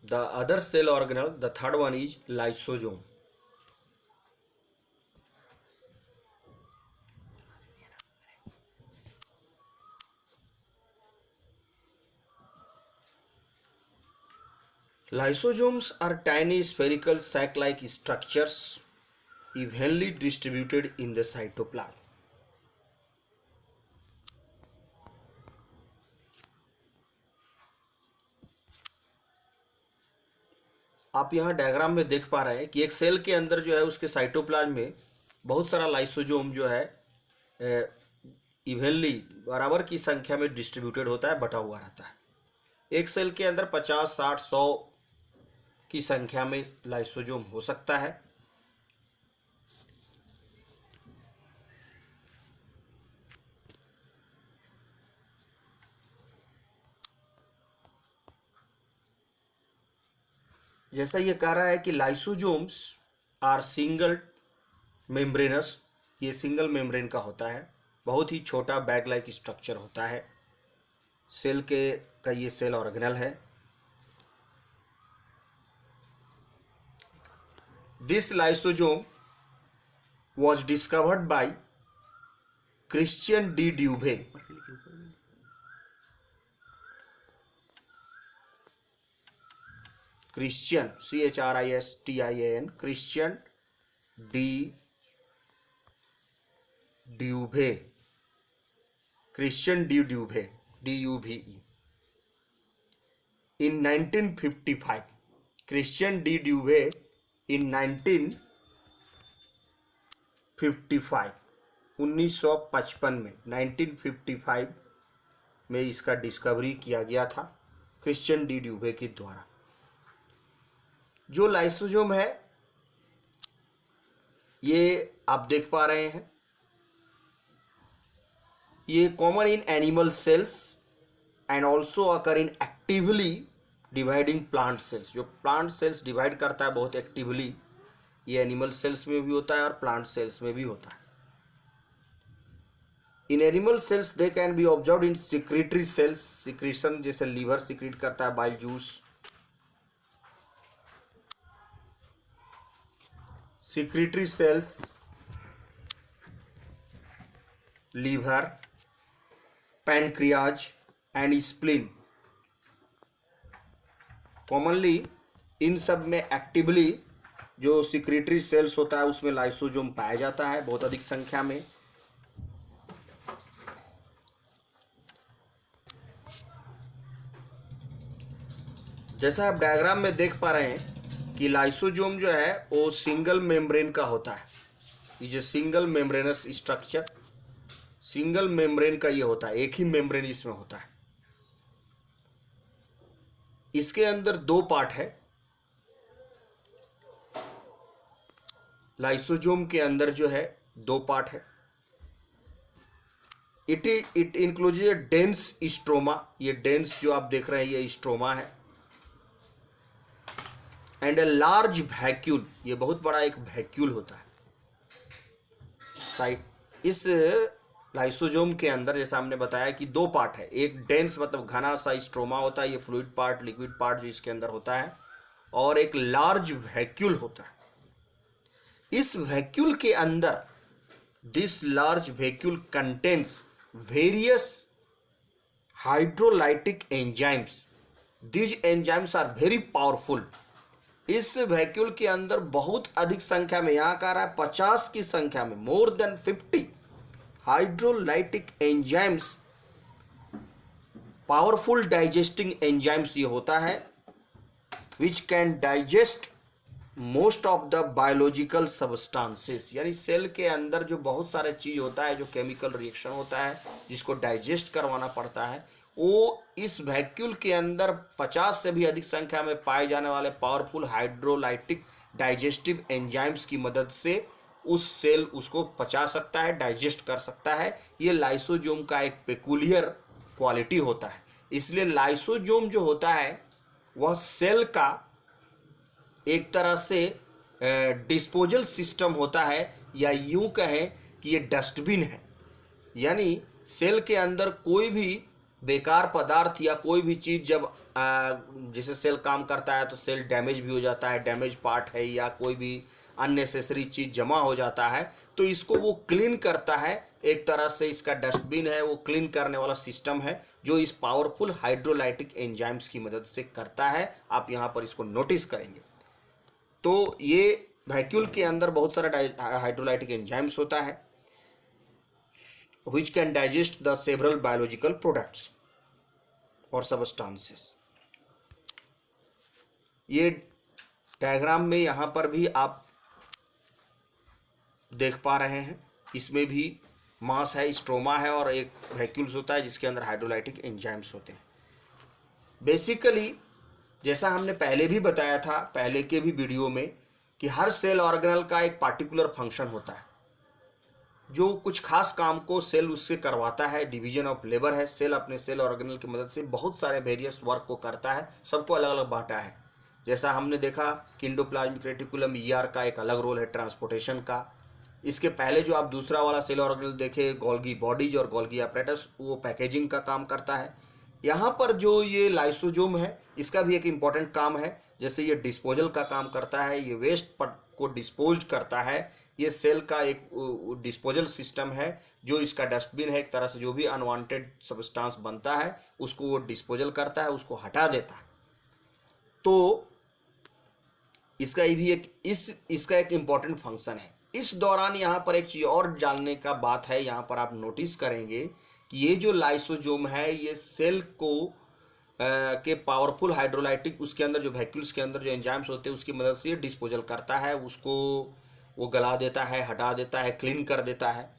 The other cell organelle, the third one is lysosome. Lysosomes are tiny spherical sac-like structures evenly distributed in the cytoplasm. आप यहाँ diagram में देख पा रहे हैं कि एक सेल के अंदर जो है उसके साइटोप्लाज्म में बहुत सारा लाइसोसोम जो है इवनली बराबर की संख्या में डिस्ट्रीब्यूटेड होता है, बटा हुआ रहता है। एक सेल के अंदर 50, 60, 100 की संख्या में लाइसोसोम हो सकता है। जैसा ये कह रहा है कि लाइसोसोम्स आर सिंगल मेम्ब्रेनस, ये सिंगल मेम्ब्रेन का होता है, बहुत ही छोटा बैग लाइक स्ट्रक्चर होता है। सेल का ये सेल ऑर्गेनल है। This lysosome was discovered by Christian D. Dubé. Christian, Christian, Christian D. Dubé. Christian D. Dubé, D-U-V-E. In 1955, Christian D. Dubé in 1955 में 1955 में इसका डिस्कवरी किया गया था क्रिश्चियन डी ड्यूबे के द्वारा। जो लाइसोसोम है ये आप देख पा रहे हैं, ये common in animal sales and also occur in actively dividing plant cells. जो प्लांट सेल्स डिवाइड करता है बहुत एक्टिवली, ये एनिमल सेल्स में भी होता है और प्लांट सेल्स में भी होता है। In animal cells they can be observe in secretory cells, secretion जैसे लीवर सिक्रेट करता है bile juice, secretory cells, liver, pancreas and spleen. Commonly इन सब में एक्टिवली जो सिक्रेटरी सेल्स होता है उसमें लाइसोसोम पाया जाता है बहुत अधिक संख्या में। जैसा आप डायग्राम में देख पा रहे हैं कि लाइसोसोम जो है वो सिंगल मेम्ब्रेन का होता है। ये जो single membranous structure, single membrane का ये होता है, एक ही मेम्ब्रेन इसमें होता है। इसके अंदर दो पार्ट है। लाइसोसोम के अंदर जो है दो पार्ट है। It include A dense stroma, ये डेंस जो आप देख रहे हैं ये स्ट्रोमा है, एंड ए लार्ज वैक्यूल, ये बहुत बड़ा एक वैक्यूल होता है साइड। इस लाइसोसोम के अंदर जैसा हमने बताया कि दो पार्ट है, एक डेंस मतलब घना सा स्ट्रोमा होता है, ये फ्लूइड पार्ट, लिक्विड पार्ट जो इसके अंदर होता है, और एक लार्ज वैक्यूल होता है। इस वैक्यूल के अंदर this large vacuole contains various hydrolytic enzymes. These enzymes are very powerful. इस वैक्यूल के अंदर बहुत अधिक संख्या में, यहाँ कह रहा है 50 की संख्या में, more than 50 hydrolytic enzymes, powerful digesting enzymes ये होता है, which can digest most of the biological substances. यानी सेल के अंदर जो बहुत सारे चीज होता है, जो केमिकल रिएक्शन होता है जिसको डाइजेस्ट करवाना पड़ता है, वो इस वैक्यूल के अंदर 50 से भी अधिक संख्या में पाए जाने वाले पावरफुल हाइड्रोलाइटिक डाइजेस्टिव एंजाइम्स की मदद से उस सेल उसको पचा सकता है, डाइजेस्ट कर सकता है। ये लाइसोसोम का एक पेकुलियर क्वालिटी होता है। इसलिए लाइसोसोम जो होता है वह सेल का एक तरह से डिस्पोजल सिस्टम होता है, या यूं कहें कि ये डस्टबिन है। यानी सेल के अंदर कोई भी बेकार पदार्थ या कोई भी चीज़ जब जैसे सेल काम करता है तो सेल डैमेज भी हो जाता है, डैमेज पार्ट है या कोई भी अननेसेसरी चीज़ जमा हो जाता है, तो इसको वो क्लीन करता है। एक तरह से इसका डस्टबिन है, वो क्लीन करने वाला सिस्टम है जो इस पावरफुल हाइड्रोलाइटिक एंजाइम्स की मदद से करता है। आप यहाँ पर इसको नोटिस करेंगे तो ये वैक्यूल के अंदर बहुत सारा हाइड्रोलाइटिक एंजाइम्स होता है which can digest the several biological products और substances। ये डायग्राम में यहाँ पर भी आप देख पा रहे हैं, इसमें भी मास है, स्ट्रोमा है और एक वैक्यूल्स होता है जिसके अंदर हाइड्रोलाइटिक एंजाइम्स होते हैं। बेसिकली जैसा हमने पहले भी बताया था पहले के भी वीडियो में कि हर सेल ऑर्गेनल का एक पार्टिकुलर फंक्शन होता है, जो कुछ खास काम को सेल उससे करवाता है। डिवीजन ऑफ लेबर है, सेल अपने सेल ऑर्गेनल की मदद से बहुत सारे वेरियस वर्क को करता है, सबको अलग अलग बांटा है। जैसा हमने देखा कि एंडोप्लाज्मिक रेटिकुलम ईआर का एक अलग रोल है ट्रांसपोर्टेशन का। इसके पहले जो आप दूसरा वाला सेल ऑर्गेनल देखे गोल्गी बॉडीज और गोल्गी अपैरेटस, वो पैकेजिंग का काम करता है। यहाँ पर जो ये लाइसोजोम है इसका भी एक इम्पॉर्टेंट काम है, जैसे ये डिस्पोजल का काम करता है, ये वेस्ट को डिस्पोज करता है। ये सेल का एक डिस्पोजल सिस्टम है जो इसका डस्टबिन है, एक तरह से जो भी अनवांटेड सब्सटेंस बनता है उसको वो डिस्पोजल करता है, उसको हटा देता है। तो इसका भी इसका एक इम्पॉर्टेंट फंक्शन है। इस दौरान यहाँ पर एक चीज़ और जानने का बात है, यहाँ पर आप नोटिस करेंगे कि ये जो लाइसोजोम है ये सेल को के पावरफुल हाइड्रोलाइटिक उसके अंदर जो वैक्यूल्स के अंदर जो एंजाइम्स होते हैं उसकी मदद से डिस्पोजल करता है, उसको वो गला देता है, हटा देता है, क्लीन कर देता है।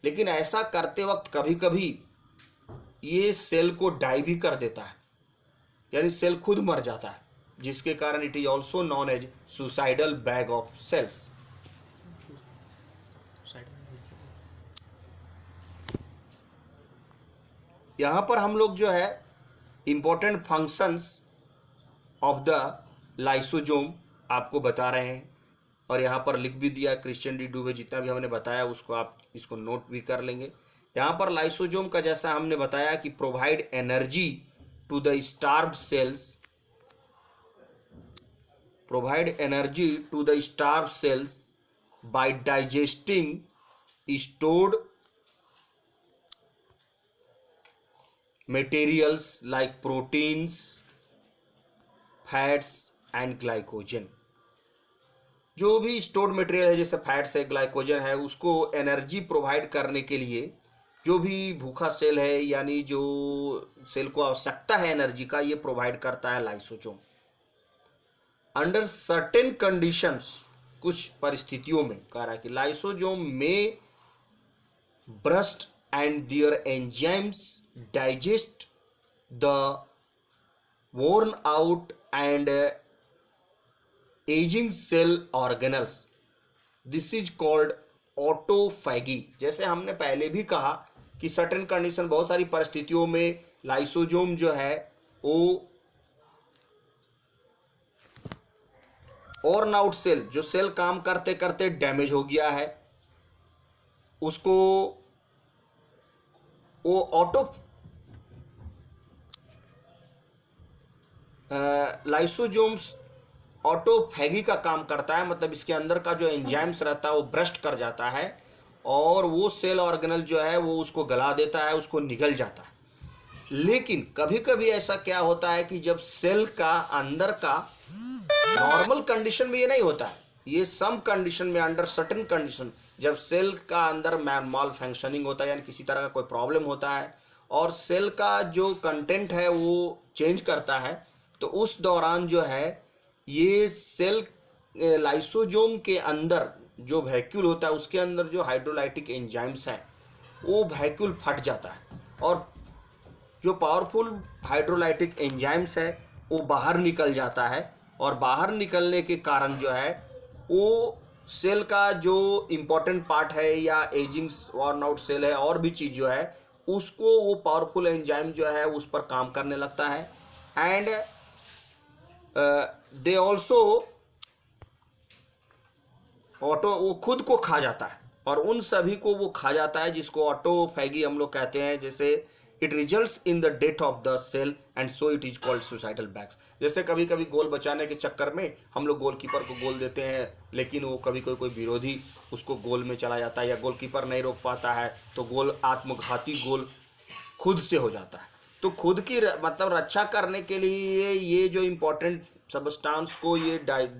लेकिन ऐसा करते वक्त कभी कभी ये सेल को डाई भी कर देता है, यानी सेल खुद मर जाता है, जिसके कारण it is also known as suicidal bag of cells. यहाँ पर हम लोग जो है important functions of the lysosome आपको बता रहे हैं और यहाँ पर लिख भी दिया। क्रिश्चियन डी डूवे जितना भी हमने बताया उसको आप इसको नोट भी कर लेंगे। यहाँ पर लाइसोजोम का जैसा हमने बताया कि provide energy to the starved cells, provide energy to the starved cells by digesting stored materials like proteins, fats and glycogen। जो भी स्टोर्ड मटेरियल है जैसे फैट्स है, ग्लाइकोजन है, उसको एनर्जी प्रोवाइड करने के लिए जो भी भूखा सेल है यानी जो सेल को आवश्यकता है एनर्जी का, ये प्रोवाइड करता है लाइसोजोम। अंडर सर्टेन कंडीशंस, कुछ परिस्थितियों में कह रहा है कि लाइसोजोम में burst and their enzymes digest the worn out and aging cell organelles। This is called autophagy। जैसे हमने पहले भी कहा कि सर्टेन कंडीशन, बहुत सारी परिस्थितियों में लाइसोजोम जो है वो worn out सेल, जो सेल काम करते करते डैमेज हो गया है, उसको वो लाइसोजोम्स ऑटोफैगी का काम करता है। मतलब इसके अंदर का जो एंजाइम्स रहता है वो ब्रस्ट कर जाता है और वो सेल ऑर्गेनल जो है वो उसको गला देता है, उसको निगल जाता है। लेकिन कभी कभी ऐसा क्या होता है कि जब सेल का अंदर का नॉर्मल कंडीशन में ये नहीं होता है, ये सम कंडीशन में, अंडर सर्टेन कंडीशन, जब सेल का अंदर माल फंक्शनिंग होता है यानी किसी तरह का कोई प्रॉब्लम होता है और सेल का जो कंटेंट है वो चेंज करता है, तो उस दौरान जो है ये सेल लाइसोजोम के अंदर जो वैक्यूल होता है उसके अंदर जो हाइड्रोलाइटिक एंजाइम्स है वो वैक्यूल फट जाता है और जो पावरफुल हाइड्रोलाइटिक एंजाइम्स है वो बाहर निकल जाता है और बाहर निकलने के कारण जो है वो सेल का जो इम्पोर्टेंट पार्ट है या एजिंग वर्न आउट सेल है और भी चीज़ जो है उसको वो पावरफुल एंजाइम जो है उस पर काम करने लगता है। एंड दे ऑल्सो वो खुद को खा जाता है और उन सभी को वो खा जाता है जिसको ऑटोफैगी हम लोग कहते हैं। जैसे it results in the death of the cell and so it is called suicidal bags. जैसे कभी कभी गोल बचाने के चक्कर में हम लोग गोलकीपर को गोल देते हैं, लेकिन वो कभी कोई विरोधी उसको गोल में चला जाता है, या गोलकीपर नहीं रोक पाता है तो गोल आत्मघाती गोल खुद से हो जाता है। तो खुद की मतलब रक्षा करने के लिए ये जो इम्पोर्टेंट सबस्टांस को ये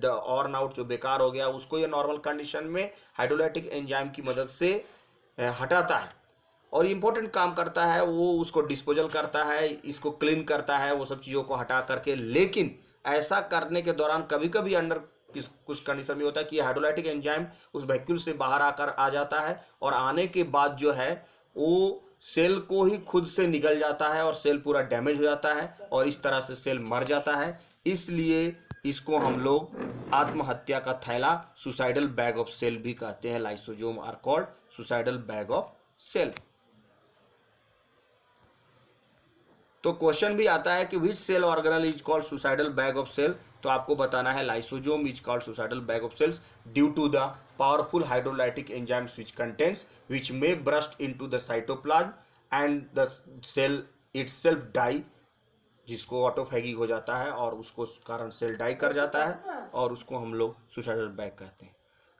ऑर्न आउट जो बेकार हो गया उसको ये नॉर्मल कंडीशन में हाइड्रोलाइटिक एंजाइम की मदद से हटाता है, और इम्पोर्टेंट काम करता है। वो उसको डिस्पोजल करता है, इसको क्लीन करता है, वो सब चीज़ों को हटा करके। लेकिन ऐसा करने के दौरान कभी कभी अंडर कुछ कंडीशन में होता है कि हाइड्रोलाइटिक एंजाइम उस वैक्यूल से बाहर आकर आ जाता है, और आने के बाद जो है वो सेल को ही खुद से निगल जाता है और सेल पूरा डैमेज हो जाता है, और इस तरह से सेल मर जाता है। इसलिए इसको हम लोग आत्महत्या का थैला, सुसाइडल बैग ऑफ सेल भी कहते हैं। Lysosome are called suicidal bag of cell. तो क्वेश्चन भी आता है कि which cell organelle is called suicidal bag of cell, तो आपको बताना है lysosome is called suicidal bag of cells due to the powerful hydrolytic enzymes which may burst into the cytoplasm and the cell itself die, जिसको autophagy हो जाता है और उसको कारण सेल डाई कर जाता है, और उसको हम लोग सुसाइडल बैग कहते हैं।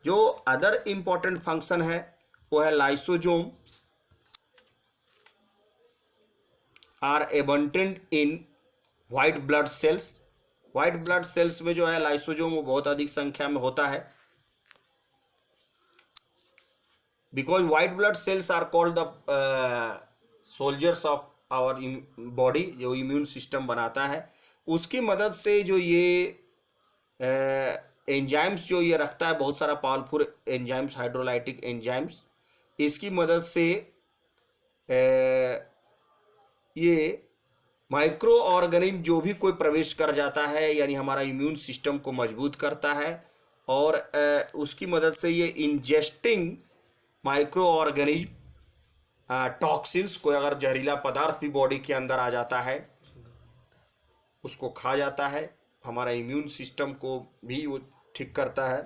जो अदर इंपॉर्टेंट फंक्शन है वो है lysosome are abundant in white blood cells. White blood cells में जो है लाइसोसोम वो बहुत अधिक संख्या में होता है, because white blood cells are called the soldiers of our body, जो इम्यून सिस्टम बनाता है। उसकी मदद से जो ये एंजाइम्स जो ये रखता है, बहुत सारा पावरफुल एंजाइम्स, हाइड्रोलाइटिक एंजाइम्स, इसकी मदद से ये माइक्रो ऑर्गेनिज्म जो भी कोई प्रवेश कर जाता है, यानी हमारा इम्यून सिस्टम को मजबूत करता है, और उसकी मदद से ये इंजेस्टिंग माइक्रो ऑर्गेनिज्म टॉक्सिन्स, कोई अगर जहरीला पदार्थ भी बॉडी के अंदर आ जाता है उसको खा जाता है, हमारा इम्यून सिस्टम को भी वो ठीक करता है।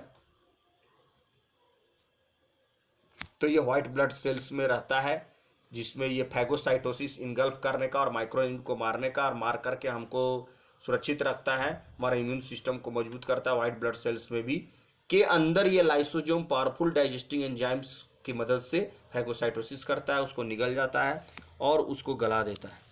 तो ये व्हाइट ब्लड सेल्स में रहता है, जिसमें ये फैगोसाइटोसिस इनगल्फ करने का और माइक्रोऑर्गेनिज्म को मारने का, और मार करके हमको सुरक्षित रखता है, हमारा इम्यून सिस्टम को मजबूत करता है। व्हाइट ब्लड सेल्स में भी के अंदर ये लाइसोसोम पावरफुल डाइजेस्टिंग एंजाइम्स की मदद से फैगोसाइटोसिस करता है, उसको निगल जाता है और उसको गला देता है।